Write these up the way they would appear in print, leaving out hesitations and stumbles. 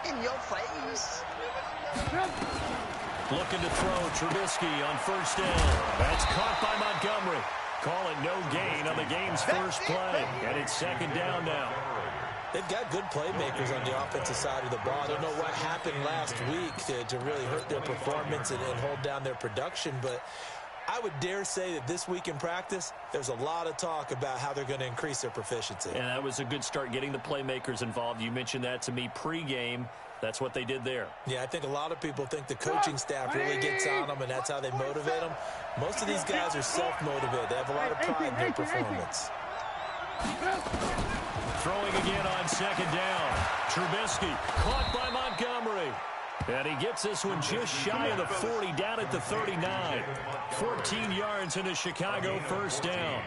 In your face. Looking to throw Trubisky on first down. That's caught by Montgomery. Call it no gain on the game's first play. And it's second down now. They've got good playmakers on the offensive side of the ball. I don't know what happened last week to really hurt their performance and hold down their production, but I would dare say that this week in practice, there's a lot of talk about how they're going to increase their proficiency. And that was a good start getting the playmakers involved. You mentioned that to me pregame. That's what they did there. Yeah, I think a lot of people think the coaching staff really gets on them, and that's how they motivate them. Most of these guys are self-motivated. They have a lot of pride in their performance. Throwing again on second down. Trubisky caught by Montgomery. And he gets this one just shy of the 40, down at the 39. 14 yards into Chicago, first down.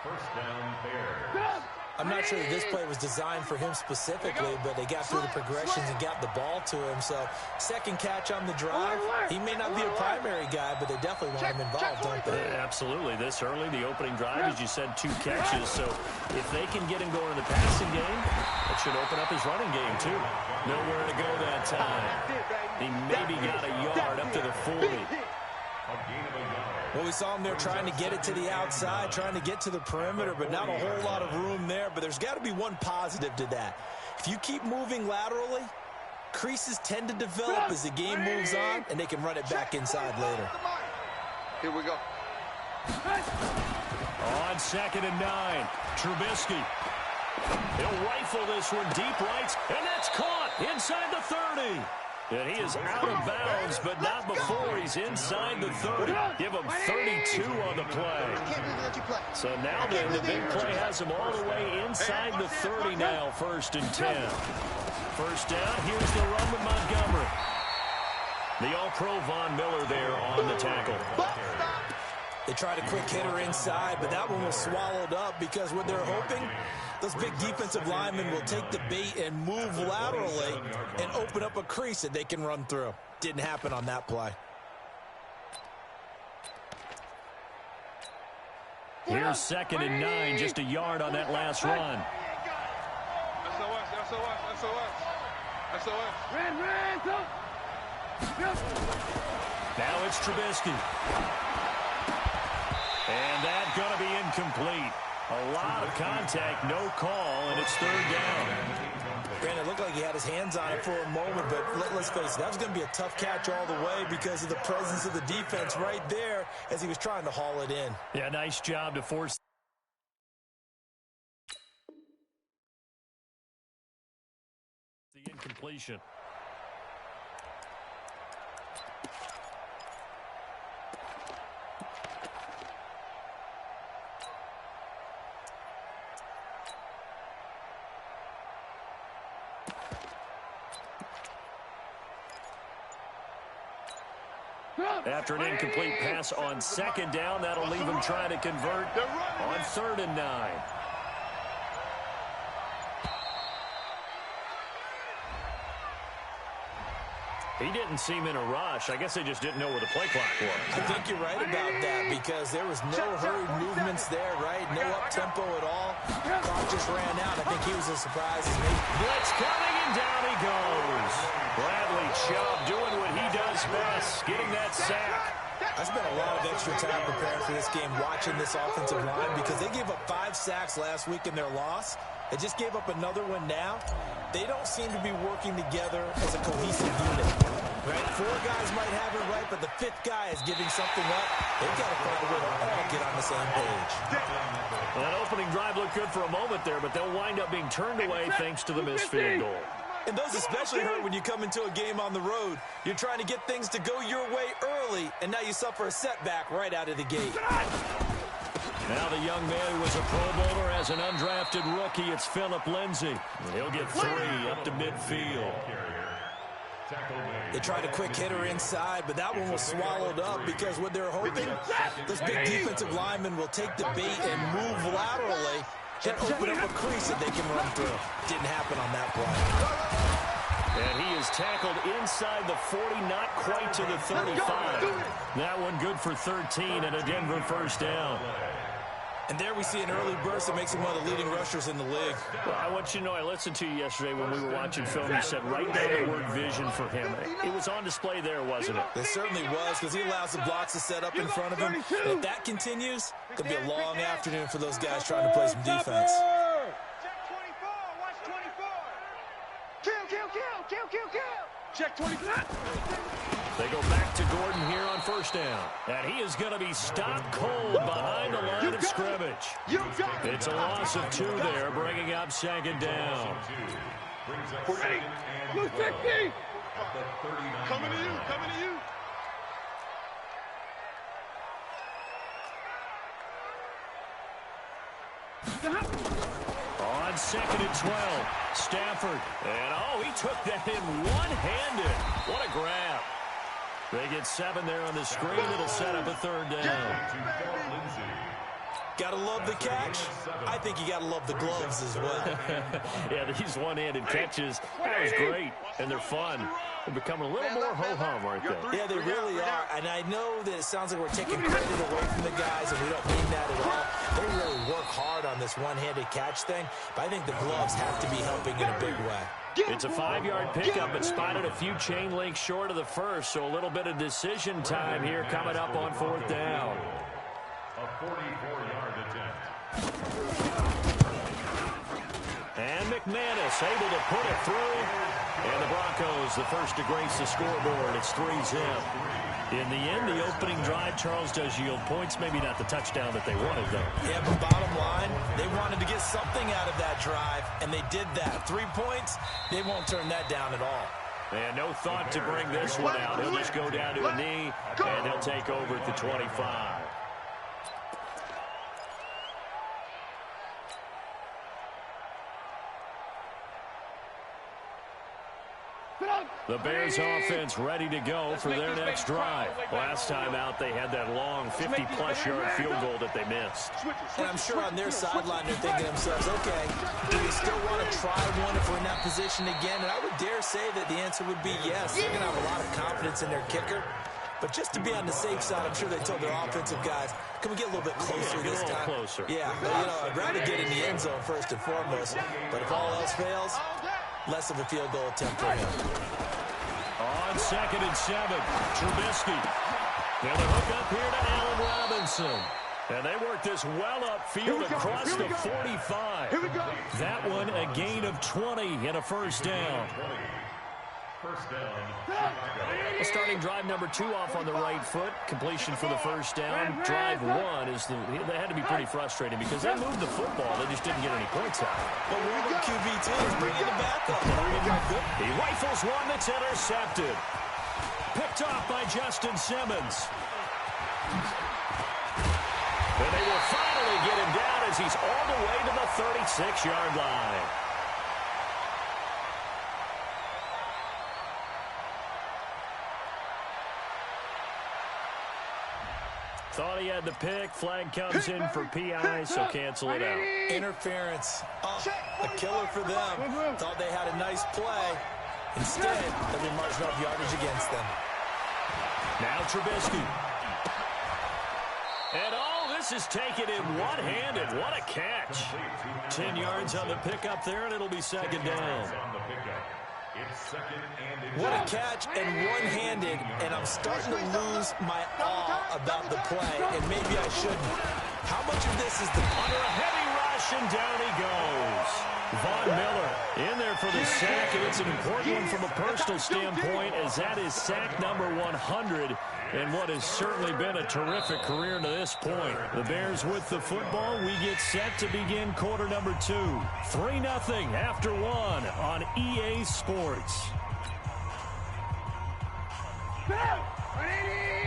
First down, Bears. I'm not sure that this play was designed for him specifically, but they got through the progressions and got the ball to him. So, second catch on the drive. He may not be a primary guy, but they definitely want him involved, don't they? Absolutely. This early, the opening drive, as you said, 2 catches. So, if they can get him going in the passing game, it should open up his running game, too. Nowhere to go that time. He maybe got a yard up to the 40. Well, we saw him there trying to get it to the outside, trying to get to the perimeter, but not a whole lot of room there. But there's got to be one positive to that. If you keep moving laterally, creases tend to develop as the game moves on, and they can run it back inside later. Here we go. On second and 9, Trubisky. He'll rifle this one deep right, and that's caught inside the 30. And he is out of bounds, but not before he's inside the 30. Give him 32 on the play. So now then, the big play has him all the way inside the 30 now, first and 10. First down, here's the run with Montgomery. The All-Pro Von Miller there on the tackle. They tried a quick hitter inside, but that one was swallowed up because what they're hoping, those big defensive linemen will take the bait and move laterally and open up a crease that they can run through. Didn't happen on that play. Here's second and 9, just a yard on that last run. Now it's Trubisky. And that's going to be incomplete. A lot of contact, no call, and it's third down. Granted, it looked like he had his hands on it for a moment, but let's face it, that was going to be a tough catch all the way because of the presence of the defense right there as he was trying to haul it in. Yeah, nice job to force the incompletion. After an incomplete pass on second down, that'll leave him trying to convert on third and 9. He didn't seem in a rush. I guess they just didn't know where the play clock was. I think you're right about that because there was no hurried movements there, right? No up-tempo at all. Clock just ran out. I think he was as surprised as me. Blitz coming, and down he goes. Bradley Chubb doing what he does best, getting that sack. I spent a lot of extra time preparing for this game watching this offensive line because they gave up 5 sacks last week in their loss. They just gave up another one now. They don't seem to be working together as a cohesive unit. Right? 4 guys might have it right, but the 5th guy is giving something up. They've got to find a way to all get on the same page. Well, that opening drive looked good for a moment there, but they'll wind up being turned away thanks to the missed field goal. And those especially hurt when you come into a game on the road. You're trying to get things to go your way early, and now you suffer a setback right out of the gate. Now the young man who was a Pro Bowler as an undrafted rookie, it's Phillip Lindsay. He'll get 3 up to midfield. They tried a quick hitter inside, but that one was swallowed up because what they're hoping, those big defensive linemen will take the bait and move laterally and open up a crease that they can run through. Didn't happen on that play. And he is tackled inside the 40, not quite to the 35. That one good for 13 and a Denver first down. And there we see an early burst that makes him one of the leading rushers in the league. Well, I want you to know, I listened to you yesterday when we were watching film. You said right down the word vision for him. It was on display there, wasn't it? It certainly was, because he allows the blocks to set up in front of him. And if that continues, it's going to be a long afternoon for those guys trying to play some defense. Check 24. Watch 24. Kill. Check 24. They go back to Gordon here on first down. And he is going to be stopped cold behind the line of scrimmage. It's a loss of 2 there, bringing up second down. Ready? Blue 50. Coming to you. On second and 12, Stafford. And, he took that in one-handed. What a grab. They get 7 there on the screen. It'll set up a third down. Gotta love the catch. I think you gotta love the gloves as well. Yeah, these one-handed catches, that was great, and they're fun. They're becoming a little more ho-hum, aren't they? Yeah, they really are. And I know that it sounds like we're taking credit away from the guys, and we don't mean that at all. They really work hard on this one-handed catch thing, but I think the gloves have to be helping in a big way. It's a 5-yard pickup, but spotted a few chain links short of the first, so a little bit of decision time here coming up on fourth down. A 44-yard attempt. And McManus able to put it through. And the Broncos, the first to grace the scoreboard. It's 3-zip. In the end, the opening drive, Charles, does yield points. Maybe not the touchdown that they wanted, though. Yeah, but bottom line, they wanted to get something out of that drive, and they did that. 3 points, they won't turn that down at all. And no thought to bring this one out. He'll just go down to a knee, and they'll take over at the 25. The Bears offense ready to go for their next drive. Last time out, they had that long 50-plus yard field goal that they missed. And I'm sure on their sideline, they're thinking to themselves, okay, do we still want to try one if we're in that position again? And I would dare say that the answer would be yes. They're going to have a lot of confidence in their kicker. But just to be on the safe side, I'm sure they told their offensive guys, can we get a little bit closer this time? Closer. Yeah, but, I'd rather get in the end zone first and foremost. But if all else fails, less of a field goal attempt for him. On second and 7, Trubisky. They'll hook up here to Allen Robinson. And they work this well upfield across the 45. Here we go. That one a gain of 20 and a first down. First down. Starting drive number 2 off on the right foot. Completion for the first down. Drive 1 is they had to be pretty frustrating because they moved the football. They just didn't get any points out. But one of the QB2 is bringing the backup. He rifles one that's intercepted. Picked off by Justin Simmons. And they will finally get him down as he's all the way to the 36-yard line. Thought he had the pick. Flag comes in for PI, so cancel it out. Interference. Oh, a killer for them. Thought they had a nice play. Instead, they'll be marching off yardage against them. Now Trubisky. And this is taken in one-handed. What a catch. 10 yards on the pickup there, and it'll be second down. What a catch and one-handed, and I'm starting to lose my awe about the play, and maybe I shouldn't. How much of this is the under a heavy rush, and down he goes. Von Miller in there for the sack, and it's an important one from a personal standpoint, as that is sack number 100, and what has certainly been a terrific career to this point. The Bears with the football. We get set to begin quarter number 2. 3-0 after 1 on EA Sports.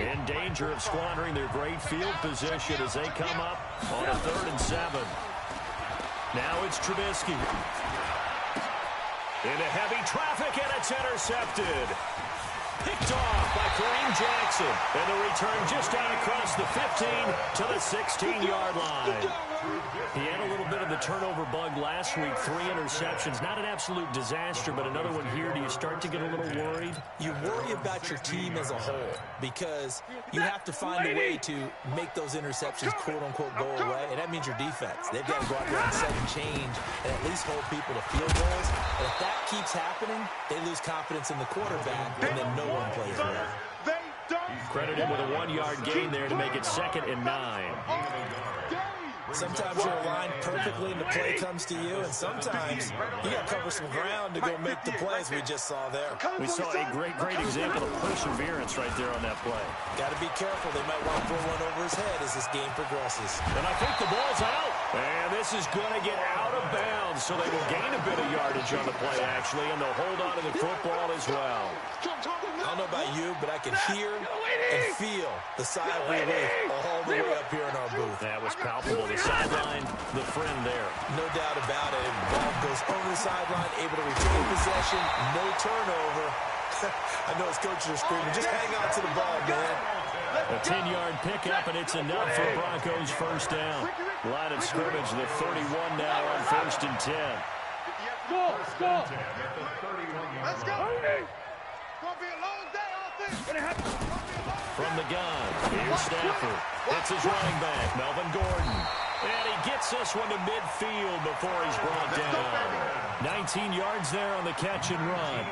In danger of squandering their great field position as they come up on a 3rd and 7. Now it's Trubisky. Into heavy traffic, and it's intercepted. Picked off by Kareem Jackson. And the return just out across the 15 to the 16-yard line. He had a little bit of the turnover bug last week. 3 interceptions. Not an absolute disaster, but another one here. Do you start to get a little worried? You worry about your team as a whole because you have to find a way to make those interceptions, quote-unquote, go away, and that means your defense. They've got to go out there and set and change and at least hold people to field goals. And if that keeps happening, they lose confidence in the quarterback, and then no one plays well. Credited with a 1-yard gain there to make it 2nd and 9. Sometimes you're aligned perfectly and the play comes to you, and sometimes you got to cover some ground to go make the plays we just saw there. We saw a great example of perseverance right there on that play. Got to be careful. They might want to throw one over his head as this game progresses. And I think the ball's out. And this is going to get out of bounds, so they will gain a bit of yardage on the play, actually, and they'll hold on to the football as well. I don't know about you, but I can hear and feel the sigh of relief all the way up here in our booth. That was palpable. The sideline, the friend there. No doubt about it. Ball goes over the sideline, able to retain possession, no turnover. I know his coaches are screaming, just hang on to the ball, man. A 10-yard pickup, and it's enough for Broncos first down. Line of scrimmage, the 31 now on 1st and 10. Go! Let's go! It's going to be a long day out there. From the gun, here's Stafford. It's his running back, Melvin Gordon. And he gets this one to midfield before he's brought down. 19 yards there on the catch and run.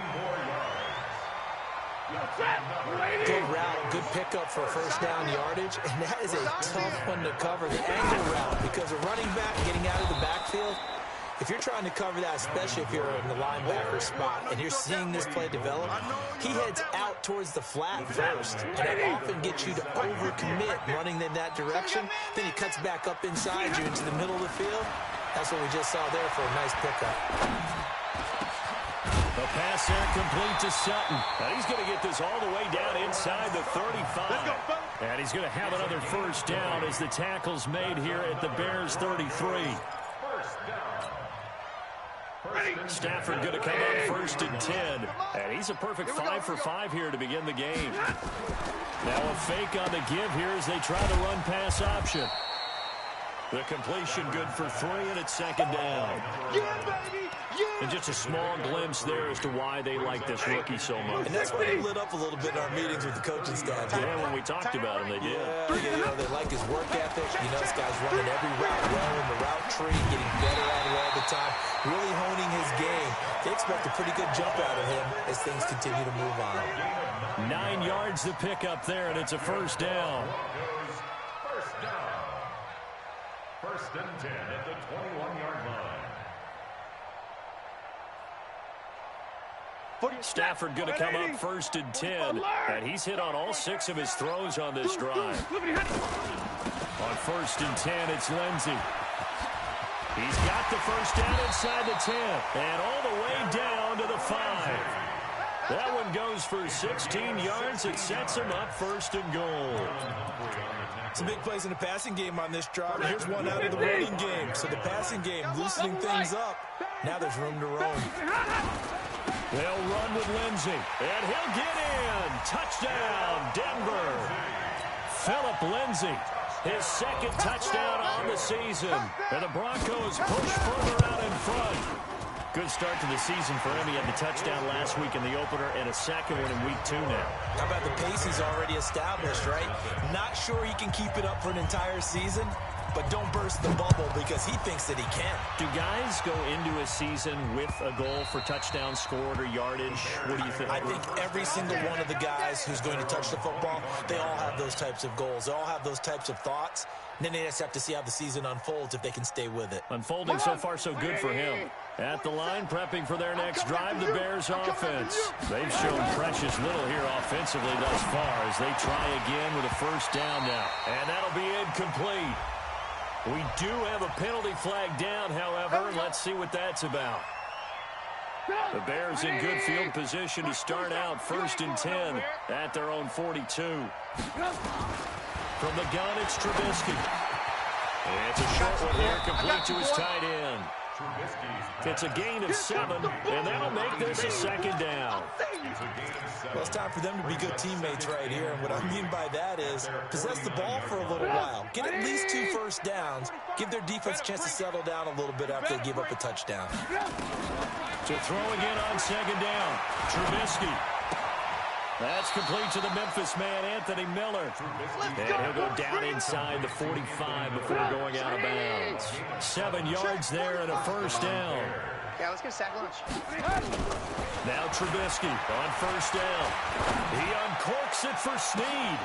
Good route, good pickup for first down yardage, and that is a tough one to cover, the angle route, because a running back getting out of the backfield, if you're trying to cover that, especially if you're in the linebacker spot and you're seeing this play develop, he heads out towards the flat first, and that often gets you to overcommit running in that direction. Then he cuts back up inside you into the middle of the field. That's what we just saw there for a nice pickup. The pass there complete to Sutton. And he's going to get this all the way down inside the 35. And he's going to have another first down as the tackle's made here at the Bears' 33. Stafford going to come up 1st and 10. And he's a perfect 5 for 5 here to begin the game. Now a fake on the give here as they try the run-pass option. The completion good for 3, and it's 2nd down. And just a small glimpse there as to why they like this rookie so much. And that's why they lit up a little bit in our meetings with the coaching staff. Yeah, when we talked about him, they did. Yeah, you know, they like his work ethic. You know, this guy's running every route well in the route tree, getting better at it all the time, really honing his game. They expect a pretty good jump out of him as things continue to move on. 9 yards to pick up there, and it's a first down. First and 10 at the 21-yard line. Stafford going to come up 1st and 10, and he's hit on all 6 of his throws on this drive. On 1st and 10, it's Lindsey. He's got the first down inside the 10, and all the way down to the 5. That one goes for 16 yards. It sets him up 1st and goal. Some big plays in the passing game on this drive. Here's one out of the running game. So the passing game loosening things up. Now there's room to roam. They'll run with Lindsey, and he'll get in. Touchdown, Denver. Phillip Lindsey, his 2nd touchdown on the season. And the Broncos push further out in front. Good start to the season for him. He had the touchdown last week in the opener and a 2nd one in week 2 now. How about the pace he's already established, right? Not sure he can keep it up for an entire season, but don't burst the bubble because he thinks that he can. Do guys go into a season with a goal for touchdown scored or yardage? What do you think? I think every single one of the guys who's going to touch the football, they all have those types of goals. They all have those types of thoughts. And then they just have to see how the season unfolds if they can stay with it. Unfolding so far so good for him. At the line, prepping for their next drive, the Bears offense. They've shown precious little here offensively thus far as they try again with a first down now. And that'll be incomplete. We do have a penalty flag down, however. Let's see what that's about. The Bears in good field position to start out 1st and 10 at their own 42. From the gun, it's Trubisky. It's a short one here, complete to his tight end. It's a gain of 7, and that'll make this a second down. Well, it's time for them to be good teammates right here. And what I mean by that is possess the ball for a little while. Get at least 2 first downs. Give their defense a chance to settle down a little bit after they give up a touchdown. To throw again on second down. Trubisky. That's complete to the Memphis man, Anthony Miller. And he'll go down inside the 45 before going out of bounds. 7 yards there and a first down. Yeah, let's get a sack lunch. Now Trubisky on first down. He uncorks it for Snead.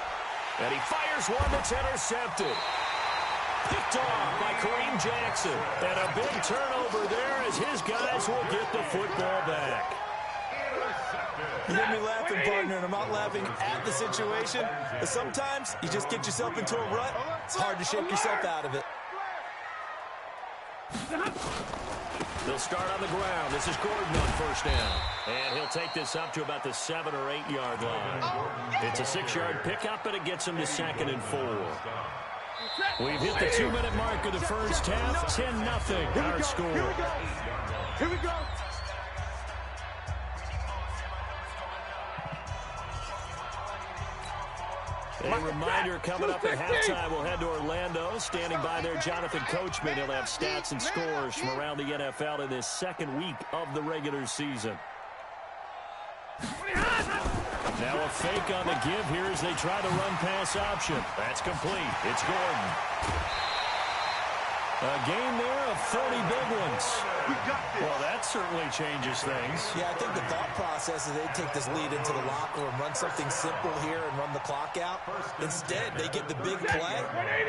And he fires one that's intercepted. Picked off by Kareem Jackson. And a big turnover there as his guys will get the football back. You hear me laughing, partner, and I'm not laughing at the situation. But sometimes you just get yourself into a rut. It's hard to shake yourself out of it. They'll start on the ground. This is Gordon on first down. And he'll take this up to about the 7 or 8 yard line. It's a 6-yard pickup, and it gets him to 2nd and 4. We've hit the 2-minute mark of the first half. 10-0 our score. Here we go. A reminder coming up at halftime, we'll head to Orlando. Standing by there, Jonathan Coachman. He'll have stats and scores from around the NFL in this second week of the regular season. Now a fake on the give here as they try the run-pass option. That's complete. It's Gordon. A game there of 30 big ones. Well, that certainly changes things. Yeah, I think the thought process is they take this lead into the locker room, run something simple here and run the clock out. Instead, they get the big play.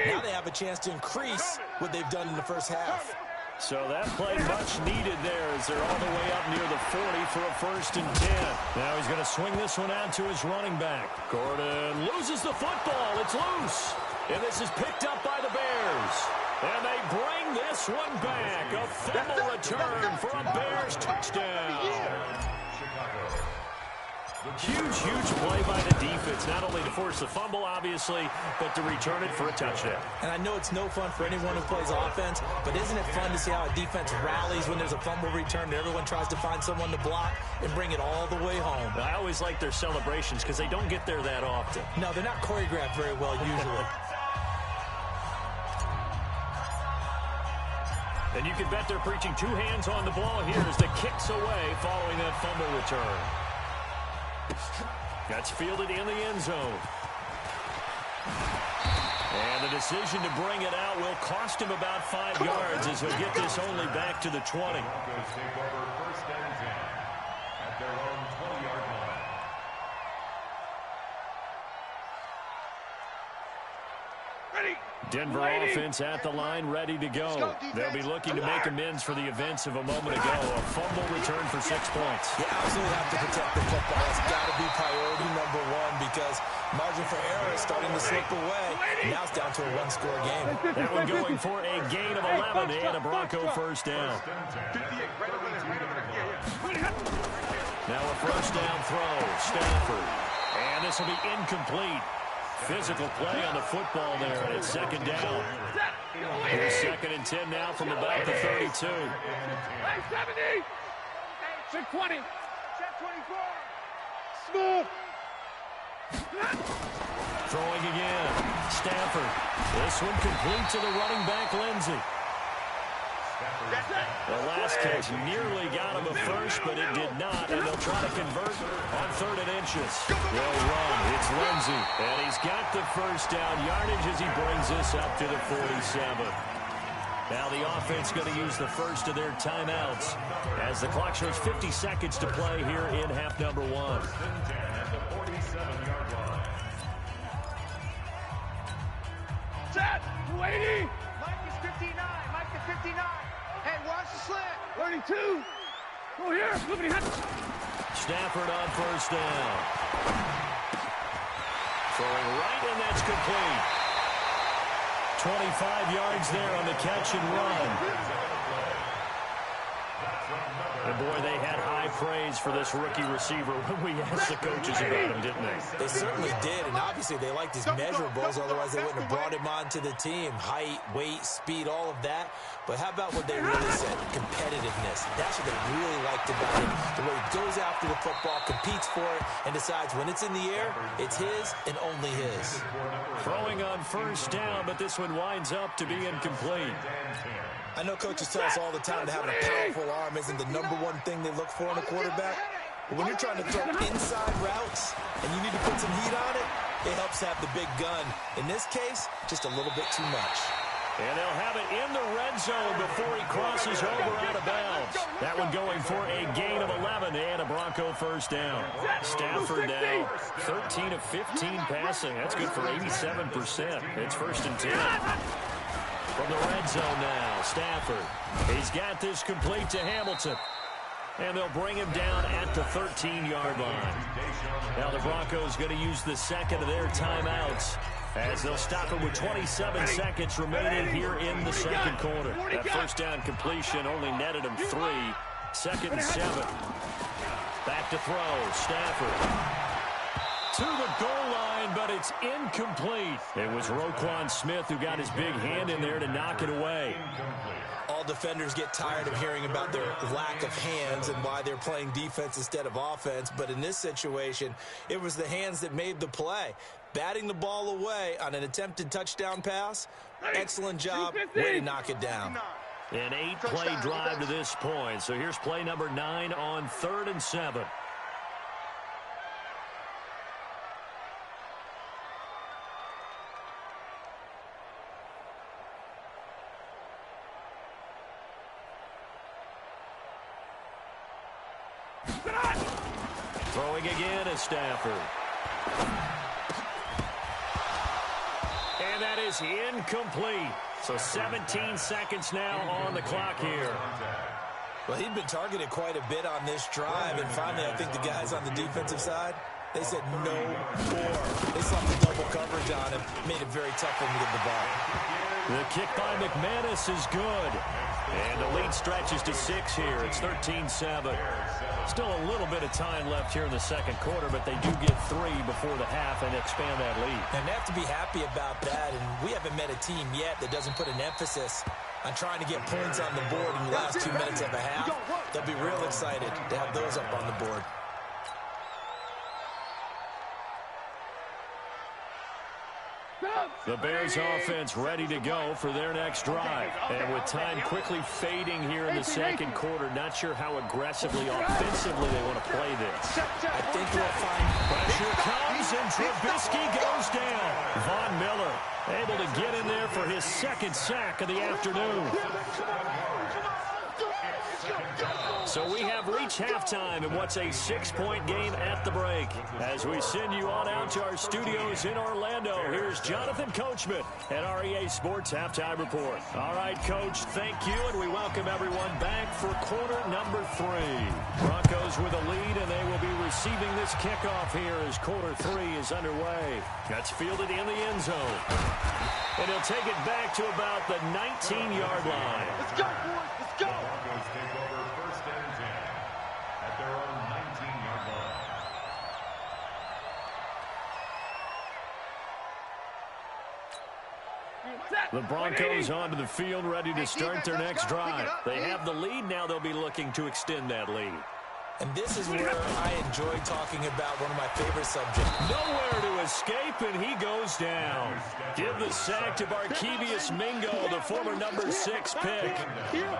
Now they have a chance to increase what they've done in the first half. So that play much needed there as they're all the way up near the 40 for a 1st and 10. Now he's going to swing this one out to his running back. Gordon loses the football. It's loose. And this is picked up by the Bears. And they bring this one back. A fumble return for a Bears touchdown. Huge, huge play by the defense. Not only to force the fumble, obviously, but to return it for a touchdown. And I know it's no fun for anyone who plays offense, but isn't it fun to see how a defense rallies when there's a fumble return and everyone tries to find someone to block and bring it all the way home? I always like their celebrations because they don't get there that often. No, they're not choreographed very well usually. And you can bet they're preaching 2 hands on the ball here as the kick's away following that fumble return. That's fielded in the end zone. And the decision to bring it out will cost him about 5 yards as he'll get this only back to the 20. Denver offense at the line, ready to go. They'll be looking to make amends for the events of a moment ago. A fumble return for 6 points. You absolutely have to protect the football. That's got to be priority number 1 because margin for error is starting to slip away. Now it's down to a 1-score game. That one going for a gain of 11 and a Bronco first down. Now a first down throw. Stafford. And this will be incomplete. Physical play on the football there, and it's 2nd down. Here's 2nd and 10 now from about the 32. Hey, 70! Check 20. Check 24. Smooth. Throwing again. Stafford. This one complete to the running back, Lindsey. The last catch nearly got him a first, but it did not, and they'll try to convert on 3rd and inches. They'll run. It's Lindsey, and he's got the first down yardage as he brings this up to the 47. Now the offense going to use the first of their timeouts as the clock shows 50 seconds to play here in half number 1. Set. 280. Mike is 59. Mike is 59. Hey, watch the slant. 32. Go here. Moving ahead. Stafford on first down. Throwing right, and that's complete. 25 yards there on the catch and run. And boy, they had high praise for this rookie receiver when we asked the coaches about him, didn't they? They certainly did, and obviously they liked his measurables, otherwise they wouldn't have brought him onto the team. Height, weight, speed, all of that. But how about what they really said? Competitiveness. That's what they really liked about him. The way he goes after the football, competes for it, and decides when it's in the air, it's his and only his. Throwing on first down, but this one winds up to be incomplete. I know coaches tell us all the time that having a powerful arm isn't the number one thing they look for in a quarterback. But when you're trying to throw inside routes and you need to put some heat on it, it helps have the big gun. In this case, just a little bit too much. And they'll have it in the red zone before he crosses over out of bounds. That one going for a gain of 11 and a Bronco first down. Stafford now 13 of 15 passing. That's good for 87%. It's first and 10. From the red zone now, Stafford. He's got this complete to Hamilton. And they'll bring him down at the 13-yard line. Now the Broncos going to use the second of their timeouts as they'll stop him with 27 seconds remaining here in the second quarter. That first down completion only netted him 3. Second and 7. Back to throw, Stafford. To the goal line, but it's incomplete. It was Roquan Smith who got his big hand in there to knock it away. All defenders get tired of hearing about their lack of hands and why they're playing defense instead of offense. But in this situation, it was the hands that made the play. Batting the ball away on an attempted touchdown pass. Excellent job. Way to knock it down. An 8-play drive to this point. So here's play number 9 on 3rd and 7. Throwing again is Stafford. And that is incomplete. So 17 seconds now on the clock here. Well, he'd been targeted quite a bit on this drive, and finally I think the guys on the defensive side, they said no more. They slapped the double coverage on him, made it very tough for him to get the ball. The kick by McManus is good. And the lead stretches to 6 here. It's 13-7. Still a little bit of time left here in the second quarter, but they do get 3 before the half and expand that lead. And they have to be happy about that, and we haven't met a team yet that doesn't put an emphasis on trying to get points on the board in the last 2 minutes of a half. They'll be real excited to have those up on the board. The Bears offense ready to go for their next drive. And with time quickly fading here in the second quarter, not sure how aggressively, offensively they want to play this. I think we'll find pressure comes and Trubisky goes down. Von Miller able to get in there for his second sack of the afternoon. So we have reached halftime in what's a 6-point game at the break. As we send you on out to our studios in Orlando, here's Jonathan Coachman at REA Sports Halftime Report. All right, Coach, thank you, and we welcome everyone back for quarter number 3. Broncos with a lead, and they will be receiving this kickoff here as quarter 3 is underway. That's fielded in the end zone. And he'll take it back to about the 19-yard line. Let's go, boys. Let's go. Broncos take over first and 10 at their own 19-yard line. The Broncos onto the field ready to start their next drive. They have the lead. Now they'll be looking to extend that lead. And this is where I enjoy talking about one of my favorite subjects. Nowhere to escape, and he goes down. Give the sack to Barkevious Mingo, the former number 6 pick.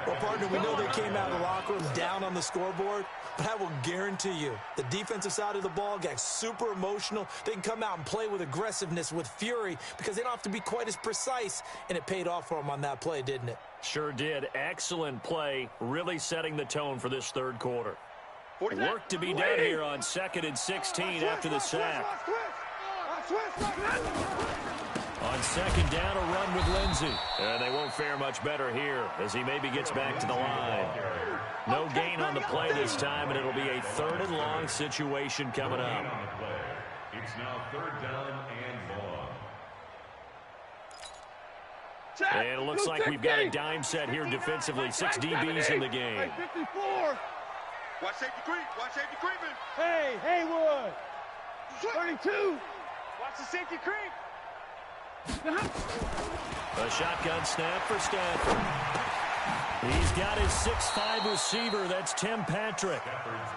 Well, partner, we know they came out of the locker room down on the scoreboard, but I will guarantee you the defensive side of the ball got super emotional. They can come out and play with aggressiveness, with fury, because they don't have to be quite as precise, and it paid off for them on that play, didn't it? Sure did. Excellent play, really setting the tone for this third quarter. Work to be done here on 2nd and 16 after the sack. On second down, a run with Lindsey. And they won't fare much better here as he maybe gets back to the line. No gain on the play this time, and it'll be a 3rd and long situation coming up. It's now 3rd down and long. And it looks like we've got a dime set here defensively. 6 DBs in the game. 54. Watch safety creep. Watch safety creeping. Hey, Haywood. 32. Watch the safety creep. A shotgun snap for Stafford. He's got his 6'5" receiver. That's Tim Patrick.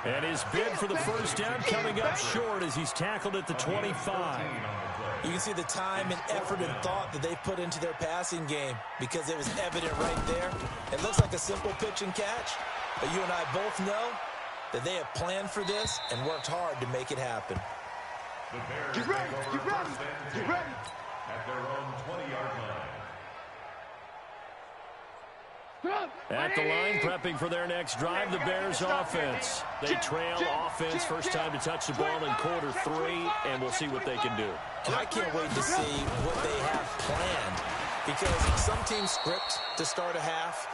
And his bid for the first down coming up short as he's tackled at the 25. You can see the time and effort and thought that they put into their passing game because it was evident right there. It looks like a simple pitch and catch, but you and I both know that they have planned for this and worked hard to make it happen. The Bears Get ready, take over get ready, first and get 10 ready. at their own 20-yard line. At the line, prepping for their next drive, the Bears offense. They trail offense, first time to touch the ball in quarter 3, and we'll see what they can do. And I can't wait to see what they have planned because some teams script to start a half.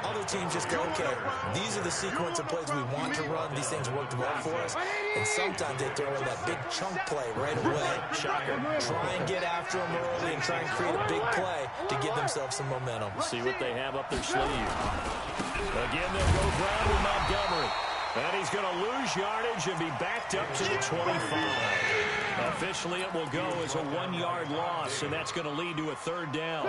Other teams just go, okay, these are the sequence of plays we want to run. These things worked well for us. And sometimes they throw in that big chunk play right away. Shocker. Try and get after them early and try and create a big play to give themselves some momentum. See what they have up their sleeve. Again, they'll go ground with Montgomery. And he's going to lose yardage and be backed up to the 25. Officially, it will go as a 1-yard loss, and that's going to lead to a third down.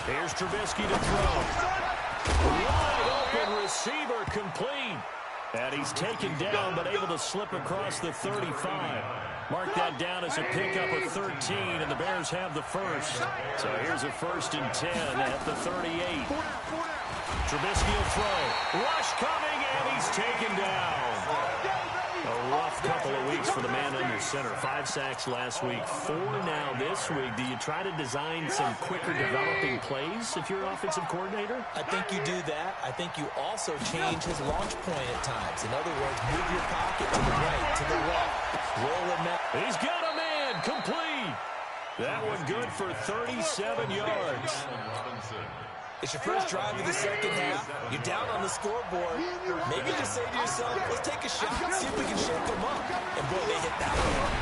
Here's Trubisky to throw. Wide open receiver complete. And he's taken down but able to slip across the 35. Mark that down as a pickup of 13, and the Bears have the first. So here's a 1st and 10 at the 38. Trubisky will throw. Rush coming, and he's taken down. A rough couple of weeks for the man under center. 5 sacks last week, 4 now this week. Do you try to design some quicker developing plays if you're an offensive coordinator? I think you do that. I think you also change his launch point at times. In other words, move your pocket to the right, to the left. Roll him out. He's got a man complete. That one good for 37 yards. It's your first drive of the second half. You're down on the scoreboard. Maybe just say to yourself, let's take a shot, see if we can shake them up. And boy, they hit that one.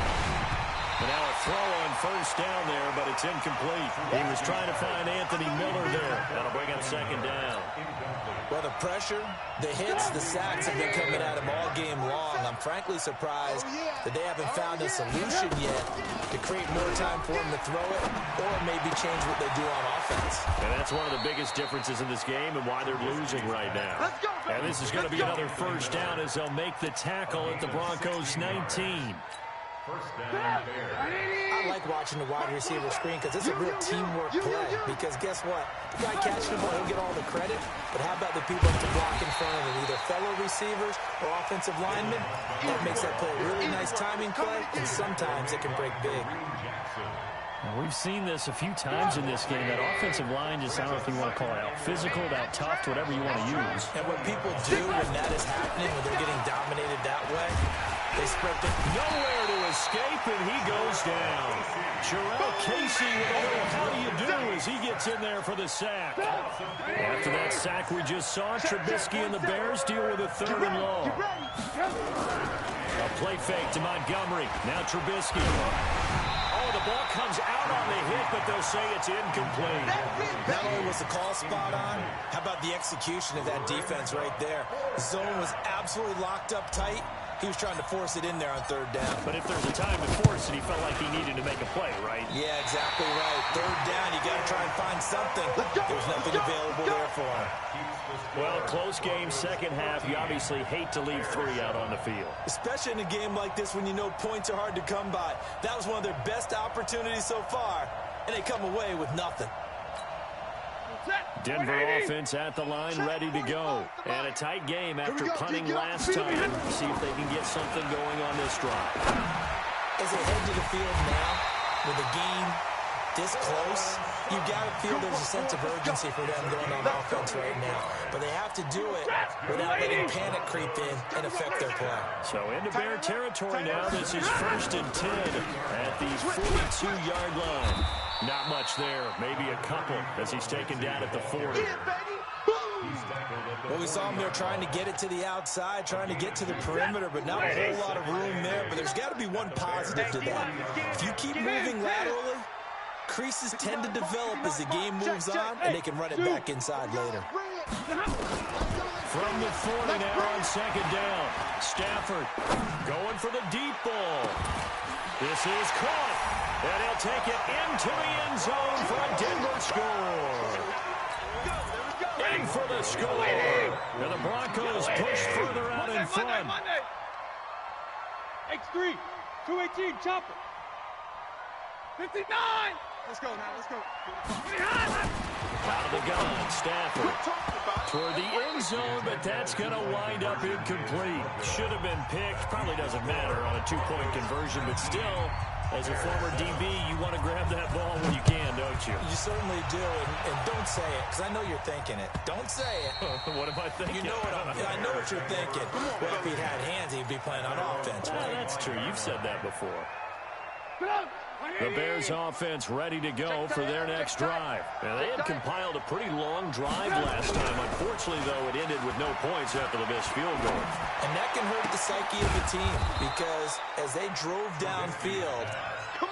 And now a throw on first down there, but it's incomplete. He was trying to find Anthony Miller there. That'll bring up second down. Well, the pressure, the hits, the sacks have been coming at him all game long. I'm frankly surprised that they haven't found a solution yet to create more time for him to throw it or maybe change what they do on offense. And that's one of the biggest differences in this game and why they're losing right now. And this is going to be another first down as they'll make the tackle at the Broncos 19. First down, Bears. I like watching the wide receiver screen because it's a real teamwork play. Because guess what? The guy catching the ball, he'll get all the credit. But how about the people to block in front of him, either fellow receivers or offensive linemen? That makes that play a really nice timing play, and sometimes it can break big. Well, we've seen this a few times in this game. That offensive line just, I don't know if you want to call it out physical, out tough, whatever you want to use. And what people do when that is happening, when they're getting dominated that way, they spread the Nowhere to escape, and he goes down. Jarrell Casey with a little how do you do as he gets in there for the sack. After that sack we just saw, Trubisky and the Bears deal with a 3rd and long. A play fake to Montgomery. Now Trubisky. Oh, the ball comes out on the hit, but they'll say it's incomplete. Not only was the call spot on, how about the execution of that defense right there? The zone was absolutely locked up tight. He was trying to force it in there on 3rd down. But if there's a time to force it, he felt like he needed to make a play, right? Yeah, exactly right. 3rd down, you got to try and find something. There's nothing available there for him. Well, close game, second half. You obviously hate to leave 3 out on the field. Especially in a game like this when you know points are hard to come by. That was one of their best opportunities so far, and they come away with nothing. Denver offense at the line, ready to go. And a tight game after punting last time. See if they can get something going on this drive. As they head to the field now, with the game this close, you got to feel there's a sense of urgency for them going on offense right now. But they have to do it without letting panic creep in and affect their play. So into Bear territory now. This is 1st and 10 at the 42-yard line. Not much there, maybe a couple as he's taken down at the 40. Well, we saw him there trying to get it to the outside, trying to get to the perimeter, but not a whole lot of room there. But there's got to be one positive to that. If you keep moving laterally, creases tend to develop as the game moves on, and they can run it back inside later. From the 40 now on second down. Stafford going for the deep ball. This is caught, and he'll take it into the end zone for a Denver score. In for the score. And the Broncos push further out in front. X3, 218, chopper. 59. Let's go now, let's go. Out of the gun, Stafford toward the end zone, but that's going to wind up incomplete. Should have been picked. Probably doesn't matter on a two-point conversion, but still, as a former DB, you want to grab that ball when you can, don't you? You certainly do, and don't say it, because I know you're thinking it. Don't say it. What am I thinking? You know what I know what you're thinking. Well, if he'd had hands, he'd be playing on offense, right? That's true. You've said that before. The Bears offense ready to go for their next drive. Now, they had compiled a pretty long drive last time. Unfortunately, though, it ended with no points after the missed field goal. And that can hurt the psyche of the team because as they drove downfield,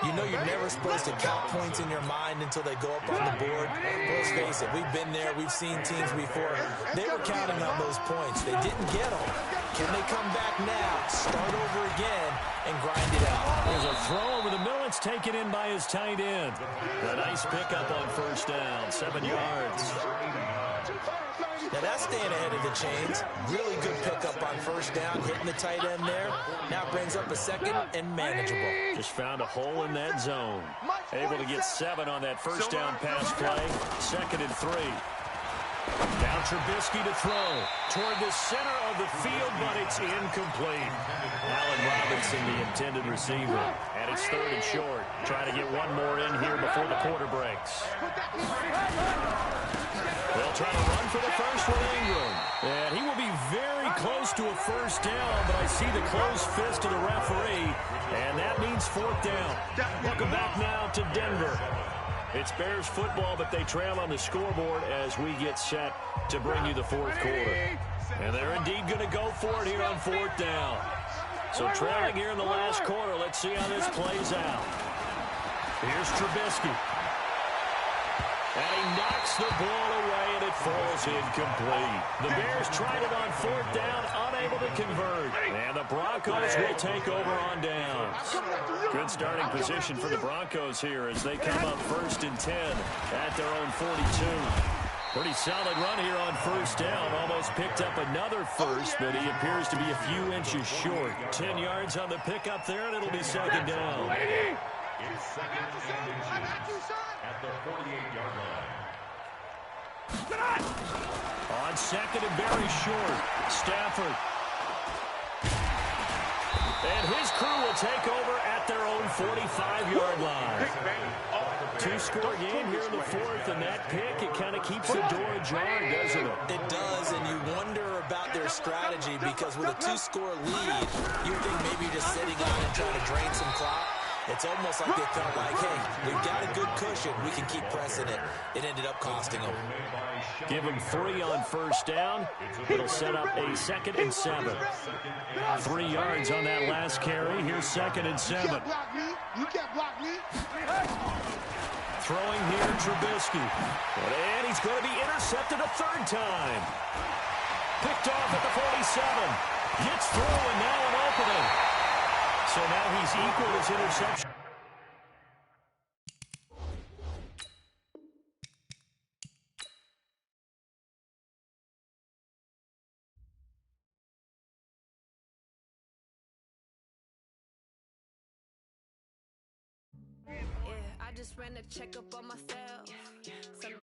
you know you're never supposed to count points in your mind until they go up on the board. Let's face it, we've been there. We've seen teams before. They were counting on those points. They didn't get them. Can they come back now, start over again, and grind it out? There's a throw over the middle. It's taken in by his tight end. A nice pickup on first down, 7 yards. Now that's staying ahead of the chains. Really good pickup on first down, hitting the tight end there. Now brings up a second and manageable. Just found a hole in that zone. Able to get 7 on that first down pass play. 2nd and 3. Now Trubisky to throw toward the center of the field, but it's incomplete. Allen Robinson, the intended receiver. And it's 3rd and short. Trying to get one more in here before the quarter breaks. They'll try to run for the first with Ingram. And he will be very close to a first down, but I see the closed fist of the referee, and that means 4th down. Welcome back now to Denver. It's Bears football, but they trail on the scoreboard as we get set to bring you the 4th quarter. And they're indeed going to go for it here on 4th down. So trailing here in the last quarter, let's see how this plays out. Here's Trubisky. And he knocks the ball away, and it falls incomplete. The Bears tried it on 4th down, unable to convert. And the Broncos will take over on downs. Good starting position for the Broncos here as they come up 1st and 10 at their own 42. Pretty solid run here on first down. Almost picked up another first, but he appears to be a few inches short. 10 yards on the pickup there, and it'll be 2nd down. It's 2nd and inches at the 48-yard line. On 2nd and very short, Stafford. And his crew will take over at their own 45-yard line. 2-score game here in the 4th, and that pick, it kind of keeps the door ajar, doesn't it? It does, and you wonder about their strategy because with a 2-score lead, you think maybe you're just sitting on and trying to drain some clock. It's almost like they felt like, hey, we've got a good cushion. We can keep pressing it. It ended up costing them. Give him 3 on first down. It'll set up a 2nd and 7. 3 yards on that last carry. Here's 2nd and 7. You can't block me. Throwing here, Trubisky. And he's going to be intercepted a 3rd time. Picked off at the 47. Gets through, and now an opening. So now he's equal his interception. I just ran a checkup on myself.